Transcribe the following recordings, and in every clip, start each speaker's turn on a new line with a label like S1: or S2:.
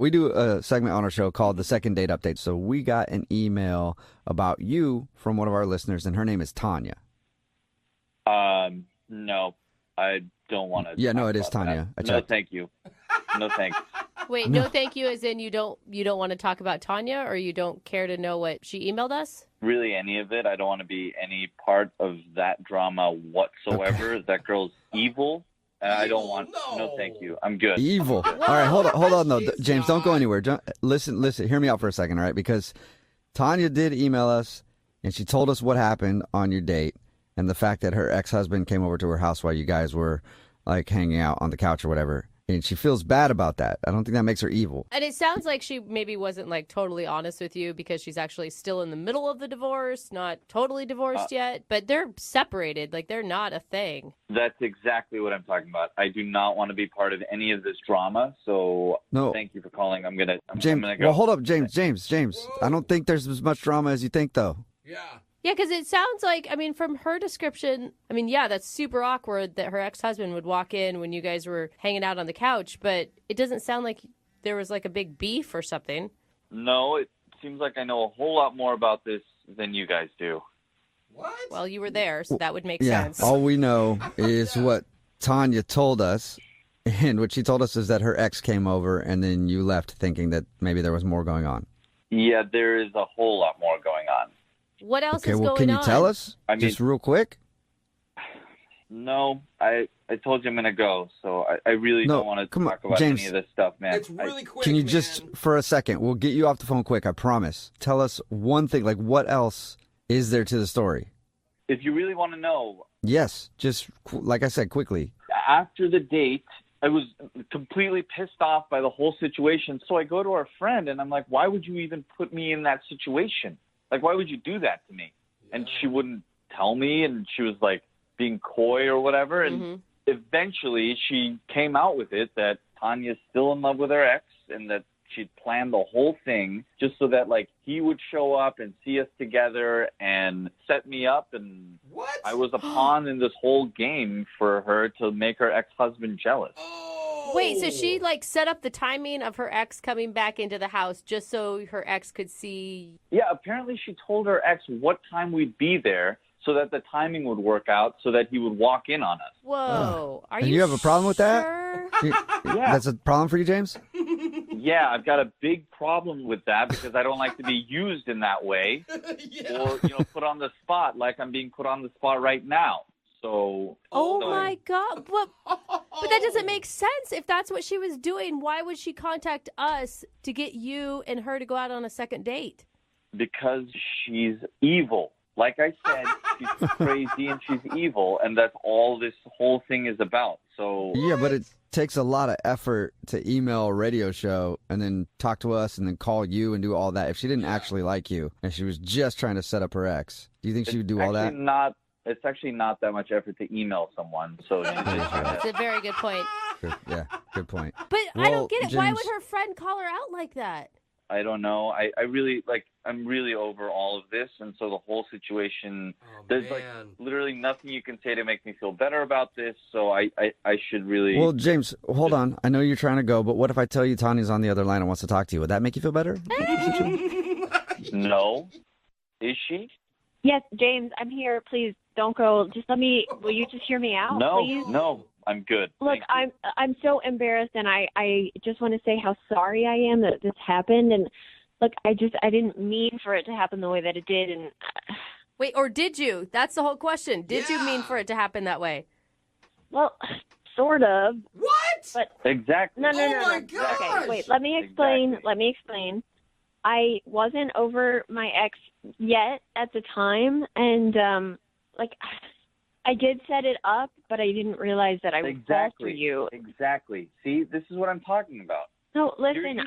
S1: we do a segment on our show called the Second Date Update. So we got an email about you from one of our listeners, and her name is Tanya.
S2: No, I don't want to.
S1: Yeah, no, it is Tanya.
S2: No, thank you. No, thanks.
S3: Wait, no thank you as in you don't want to talk about Tanya, or you don't care to know what she emailed us?
S2: Really, any of it. I don't want to be any part of that drama whatsoever. Okay. That girl's evil. I don't want. No, thank you. I'm good.
S1: Evil.
S2: I'm good.
S1: All right, hold on though, James. Don't go anywhere. Listen. Hear me out for a second, all right? Because Tanya did email us, and she told us what happened on your date, and the fact that her ex-husband came over to her house while you guys were like hanging out on the couch or whatever. And she feels bad about that. I don't think that makes her evil.
S3: And it sounds like she maybe wasn't like totally honest with you because she's actually still in the middle of the divorce, not totally divorced yet, but they're separated. Like they're not a thing.
S2: That's exactly what I'm talking about. I do not want to be part of any of this drama. So thank you for calling. I'm gonna go.
S1: Well, hold up, James. Whoa. I don't think there's as much drama as you think, though.
S4: Yeah.
S3: Yeah, because it sounds like, I mean, from her description, I mean, yeah, that's super awkward that her ex-husband would walk in when you guys were hanging out on the couch, but it doesn't sound like there was like a big beef or something.
S2: No, it seems like I know a whole lot more about this than you guys do.
S4: What?
S3: Well, you were there, so that would make
S1: sense.
S3: Yeah,
S1: all we know is what Tanya told us, and what she told us is that her ex came over, and then you left thinking that maybe there was more going on.
S2: Yeah, there is a whole lot more going on.
S3: What else is
S1: going on?
S3: Can
S1: you tell us? Just real quick?
S2: No, I told you I'm going to go, so I really don't want to talk about
S1: James,
S2: any of this stuff, man.
S4: It's really quick,
S1: Can you just, for a second, we'll get you off the phone quick, I promise. Tell us one thing, like what else is there to the story?
S2: If you really want to know.
S1: Yes, just like I said, quickly.
S2: After the date, I was completely pissed off by the whole situation, so I go to our friend, and I'm like, why would you even put me in that situation? Like, why would you do that to me? And she wouldn't tell me, and she was, like, being coy or whatever. And eventually she came out with it that Tanya's still in love with her ex and that she'd planned the whole thing just so that, like, he would show up and see us together and set me up. And I was a pawn in this whole game for her to make her ex-husband jealous.
S3: Wait, so she like set up the timing of her ex coming back into the house just so her ex could see?
S2: Yeah, apparently she told her ex what time we'd be there so that the timing would work out so that he would walk in on us.
S3: Whoa. Are
S1: and
S3: you
S1: have a problem with that?
S2: Yeah.
S1: That's a problem for you, James?
S2: Yeah, I've got a big problem with that because I don't like to be used in that way or, put on the spot like I'm being put on the spot right now. So,
S3: my God. But that doesn't make sense. If that's what she was doing, why would she contact us to get you and her to go out on a second date?
S2: Because she's evil. Like I said, she's crazy and she's evil, and that's all this whole thing is about. So
S1: yeah, but it takes a lot of effort to email a radio show and then talk to us and then call you and do all that. If she didn't actually like you and she was just trying to set up her ex, do you think she would do all that?
S2: It's actually not that much effort to email someone. So
S3: that's a very good point.
S1: Good point.
S3: But I don't get it. James, why would her friend call her out like that?
S2: I don't know. I'm really over all of this, and so the whole situation. There's like literally nothing you can say to make me feel better about this. So I should really.
S1: Well, James, hold on. I know you're trying to go, but what if I tell you Tanya's on the other line and wants to talk to you? Would that make you feel better?
S2: No. Is she?
S5: Yes, James, I'm here. Please don't go. Just will you just hear me out, please?
S2: No, I'm good.
S5: Look, I'm so embarrassed, and I just want to say how sorry I am that this happened. And look, I didn't mean for it to happen the way that it did. And
S3: wait, or did you? That's the whole question. Did you mean for it to happen that way?
S5: Well, sort of.
S4: What?
S5: But
S2: exactly.
S5: No.
S4: my gosh.
S5: Okay, wait. Let me explain.
S2: Exactly.
S5: Let me explain. I wasn't over my ex yet at the time, and I did set it up, but I didn't realize that I would fall for you.
S2: Exactly. See, this is what I'm talking about.
S5: No, listen,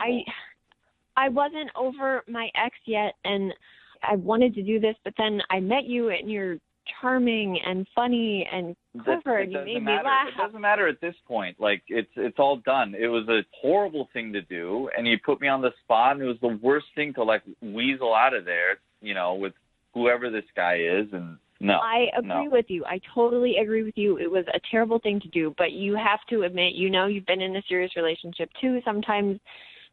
S5: I wasn't over my ex yet, and I wanted to do this, but then I met you, and you're charming and funny and clever, and you made me laugh.
S2: It doesn't matter at this point. Like, it's all done. It was a horrible thing to do, and you put me on the spot, and it was the worst thing to, like, weasel out of there, with whoever this guy is, and no.
S5: I agree with you. I totally agree with you. It was a terrible thing to do, but you have to admit, you've been in a serious relationship, too. Sometimes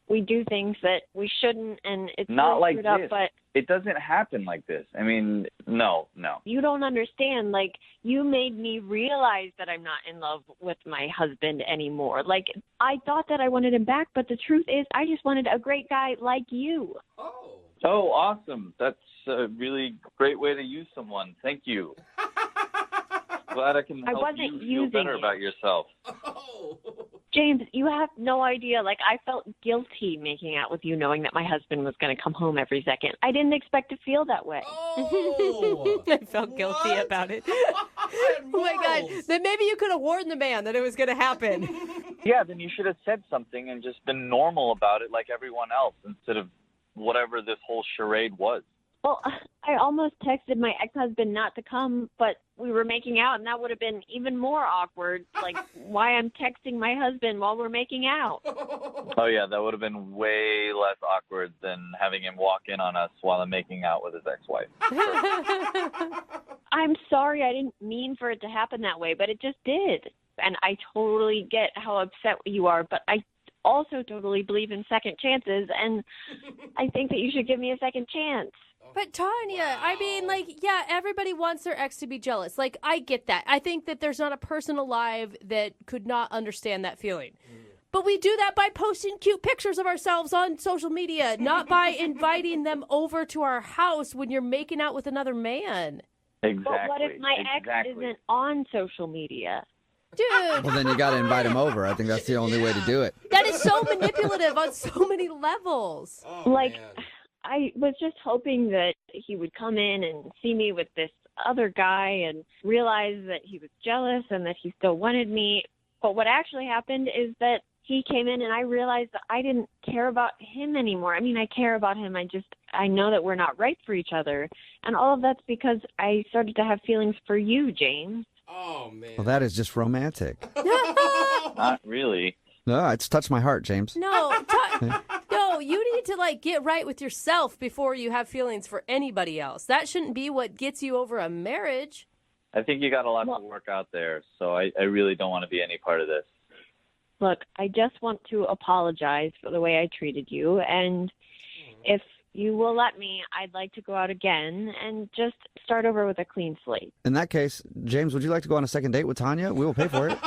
S5: we do things that we shouldn't, and it's
S2: Not
S5: really
S2: like
S5: screwed up,
S2: this.
S5: but
S2: It doesn't happen like this. I mean, no.
S5: you don't understand. Like, you made me realize that I'm not in love with my husband anymore. Like, I thought that I wanted him back, but the truth is I just wanted a great guy like you.
S2: Oh, awesome. That's a really great way to use someone. Thank you. Glad I can help
S5: wasn't
S2: you feel better
S5: using it.
S2: about yourself.
S5: James, you have no idea. Like, I felt guilty making out with you knowing that my husband was going to come home every second. I didn't expect to feel that way.
S4: Oh,
S3: I felt guilty
S4: what?
S3: about it. Oh my God. Then maybe you could have warned the man that it was going to happen.
S2: Yeah, then you should have said something and just been normal about it like everyone else instead of whatever this whole charade was.
S5: Well, I almost texted my ex-husband not to come, but we were making out, and that would have been even more awkward. Like, why I'm texting my husband while we're making out.
S2: Oh, yeah, that would have been way less awkward than having him walk in on us while I'm making out with his ex-wife.
S5: I'm sorry, I didn't mean for it to happen that way, but it just did. And I totally get how upset you are, but I also totally believe in second chances, and I think that you should give me a second chance.
S3: But Tanya, I mean, like, yeah, everybody wants their ex to be jealous. Like, I get that. I think that there's not a person alive that could not understand that feeling. But we do that by posting cute pictures of ourselves on social media, not by inviting them over to our house when you're making out with another man.
S2: Exactly.
S5: But what if my ex isn't on social media?
S3: Dude,
S1: Well, then you got to invite him over. I think that's the only way to do it.
S3: that is so manipulative on so many levels.
S4: Oh,
S5: Like,
S4: man.
S5: I was just hoping that he would come in and see me with this other guy and realize that he was jealous and that he still wanted me. But what actually happened is that he came in and I realized that I didn't care about him anymore. I mean, I care about him. I know that we're not right for each other. And all of that's because I started to have feelings for you, James.
S4: Oh, man.
S1: Well, that is just romantic.
S2: Not really.
S1: No, it's touched my heart, James.
S3: No, no, you need to like get right with yourself before you have feelings for anybody else. That shouldn't be what gets you over a marriage.
S2: I think you got a lot to work out there, so I really don't want to be any part of this.
S5: Look, I just want to apologize for the way I treated you. And if you will let me, I'd like to go out again and just start over with a clean slate.
S1: In that case, James, would you like to go on a second date with Tanya? We will pay for it.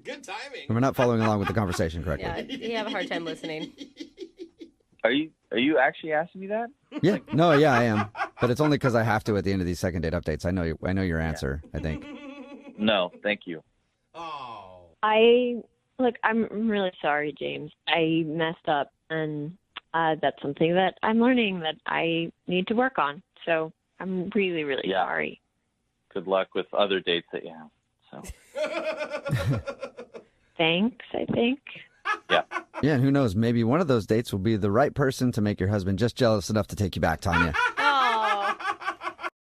S4: Good timing.
S1: We're not following along with the conversation correctly.
S3: Yeah, you have a hard time listening.
S2: Are you actually asking me that?
S1: Yeah, no, yeah, I am, but it's only because I have to at the end of these second date updates. I know your answer. I think.
S2: No, thank you.
S4: Oh.
S5: I'm really sorry, James. I messed up, and that's something that I'm learning that I need to work on. So I'm really, really
S2: Yeah.
S5: sorry.
S2: Good luck with other dates that you have. So
S5: Thanks, I think.
S2: yeah.
S1: Yeah, and who knows? Maybe one of those dates will be the right person to make your husband just jealous enough to take you back, Tanya.